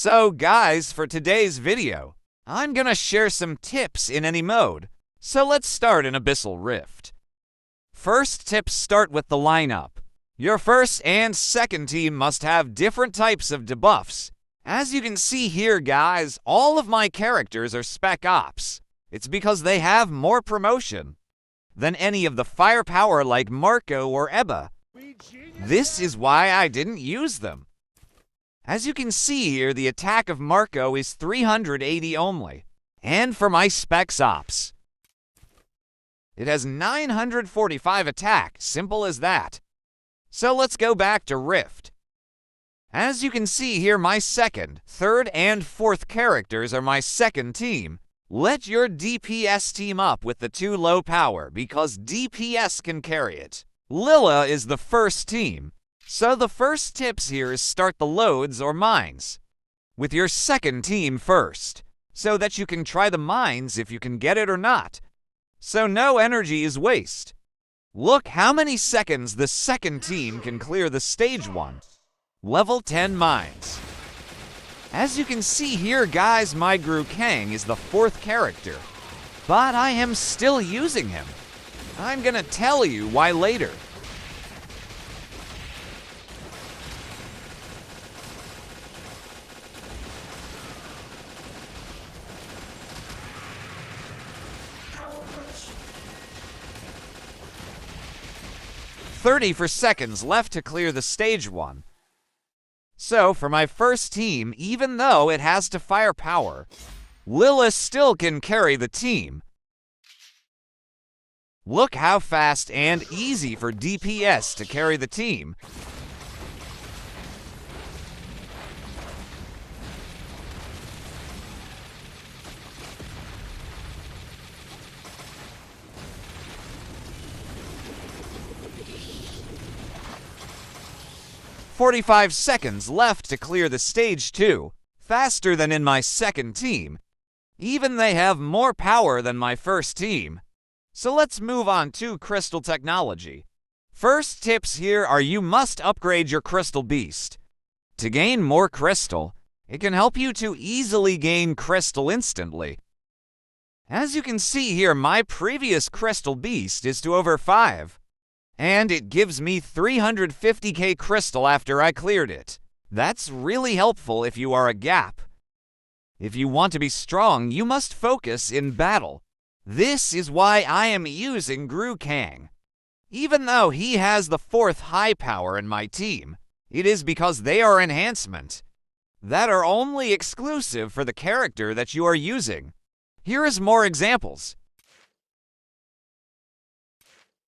So guys, for today's video, I'm gonna share some tips in any mode. So let's start in Abyssal Rift. First tips start with the lineup. Your first and second team must have different types of debuffs. As you can see here guys, all of my characters are Spec Ops. It's because they have more promotion than any of the firepower like Marco or Ebba. This is why I didn't use them. As you can see here, the attack of Marco is 380 only. And for my Spec Ops, it has 945 attack, simple as that. So let's go back to Rift. As you can see here, my second, third, and fourth characters are my second team. Let your DPS team up with the 2 low power because DPS can carry it. Lila is the first team. So the first tips here is start the loads or mines with your second team first, so that you can try the mines if you can get it or not. So no energy is waste. Look how many seconds the second team can clear the stage 1. Level 10 mines. As you can see here guys, my Gru Kang is the 4th character, but I am still using him. I'm gonna tell you why later. $30 left to clear the stage 1. So for my first team, even though it has to firepower, Lilith still can carry the team. Look how fast and easy for DPS to carry the team. $45 left to clear the stage 2, faster than in my second team. Even they have more power than my first team. So let's move on to crystal technology. First tips here are you must upgrade your crystal beast. To gain more crystal, it can help you to easily gain crystal instantly. As you can see here, my previous crystal beast is to over 5. And it gives me 350k crystal after I cleared it. That's really helpful if you are a gap. If you want to be strong, you must focus in battle. This is why I am using Gru Kang. Even though he has the 4th high power in my team, it is because they are enhancement that are only exclusive for the character that you are using. Here is more examples.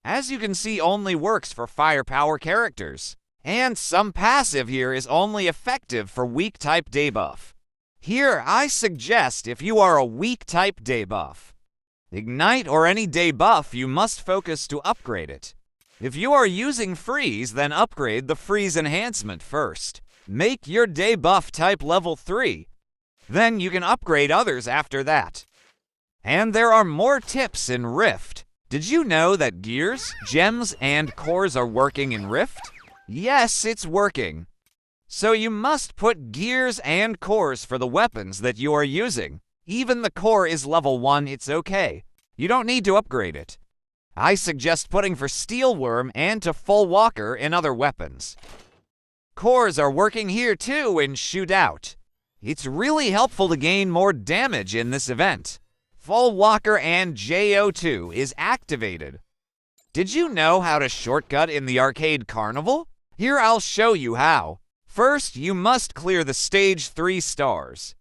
As you can see, only works for firepower characters. And some passive here is only effective for weak type debuff. Here, I suggest if you are a weak type debuff, Ignite or any debuff, you must focus to upgrade it. If you are using freeze, then upgrade the freeze enhancement first. Make your debuff type level 3. Then you can upgrade others after that. And there are more tips in Rift. Did you know that gears, gems, and cores are working in Rift? Yes, it's working. So you must put gears and cores for the weapons that you are using. Even the core is level 1, it's okay. You don't need to upgrade it. I suggest putting for Steel Worm and to Full Walker in other weapons. Cores are working here too in Shootout. It's really helpful to gain more damage in this event. Full Walker and JO2 is activated. Did you know how to shortcut in the arcade Carnival? Here I'll show you how. First, you must clear the stage 3 stars.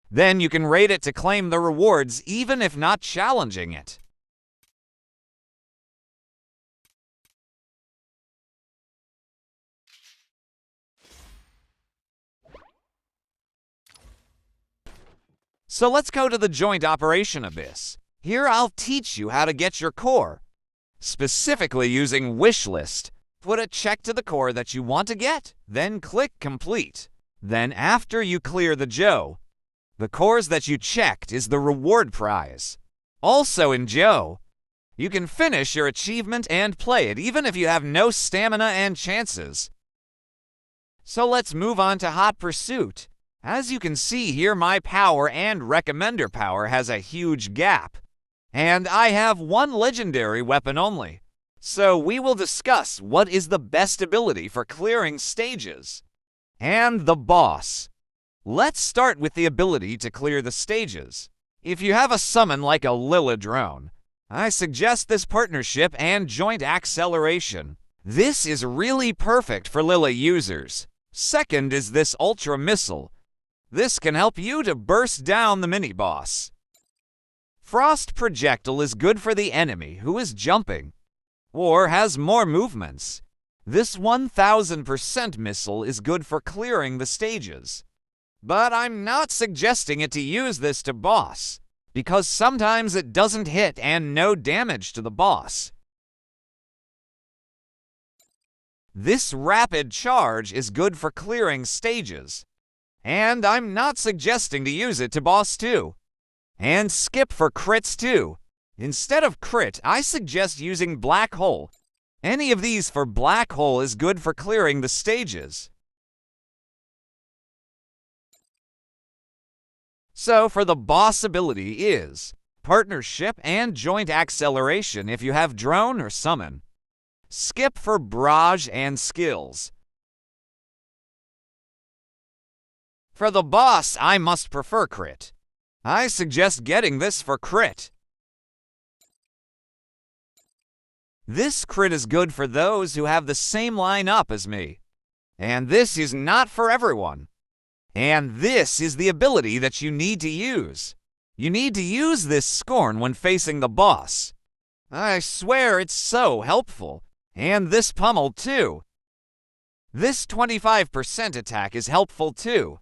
Then you can rate it to claim the rewards even if not challenging it. So let's go to the Joint Operation Abyss. Here I'll teach you how to get your core. Specifically using Wishlist. Put a check to the core that you want to get, then click Complete. Then after you clear the Joe, the cores that you checked is the reward prize. Also in Joe, you can finish your achievement and play it even if you have no stamina and chances. So let's move on to Hot Pursuit. As you can see here, my power and recommender power has a huge gap. And I have one legendary weapon only. So we will discuss what is the best ability for clearing stages. And the boss. Let's start with the ability to clear the stages. If you have a summon like a Lilla drone, I suggest this partnership and joint acceleration. This is really perfect for Lilla users. Second is this ultra missile. This can help you to burst down the mini-boss. Frost projectile is good for the enemy who is jumping or has more movements. This 1000% missile is good for clearing the stages. But I'm not suggesting it to use this to boss, because sometimes it doesn't hit and no damage to the boss. This rapid charge is good for clearing stages, and I'm not suggesting to use it to boss too. And skip for crits too. Instead of crit, I suggest using black hole. Any of these for black hole is good for clearing the stages. So for the boss ability is partnership and joint acceleration if you have drone or summon. Skip for barrage and skills. For the boss, I must prefer crit. I suggest getting this for crit. This crit is good for those who have the same lineup as me. And this is not for everyone. And this is the ability that you need to use. You need to use this scorn when facing the boss. I swear it's so helpful. And this pummel too. This 25% attack is helpful too.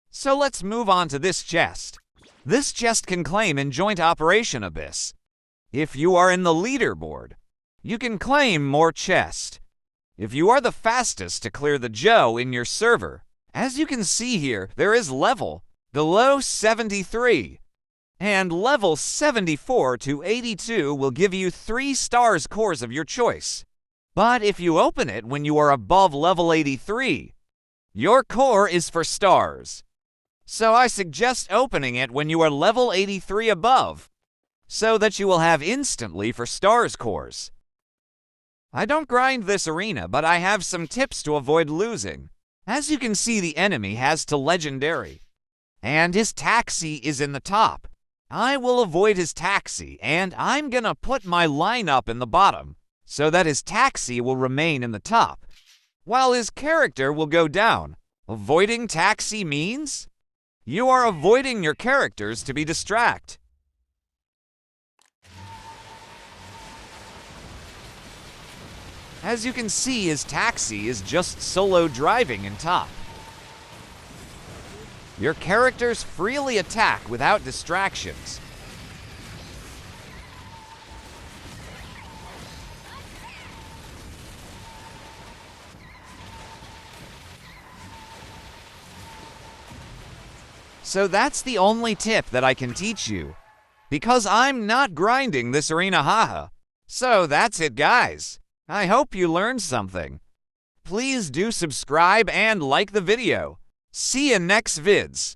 So let's move on to this chest. This chest can claim in Joint Operation Abyss. If you are in the leaderboard, you can claim more chest. If you are the fastest to clear the Joe in your server, as you can see here, there is level below 73. And level 74 to 82 will give you 3 stars cores of your choice. But if you open it when you are above level 83, your core is for stars. So I suggest opening it when you are level 83 above, so that you will have instantly for stars cores. I don't grind this arena, but I have some tips to avoid losing. As you can see, the enemy has to legendary, and his taxi is in the top. I will avoid his taxi, and I'm gonna put my lineup in the bottom, so that his taxi will remain in the top, while his character will go down. Avoiding taxi means you are avoiding your characters to be distract. As you can see, his taxi is just solo driving in top. Your characters freely attack without distractions. So that's the only tip that I can teach you, because I'm not grinding this arena, haha. So that's it, guys. I hope you learned something. Please do subscribe and like the video. See you next vids.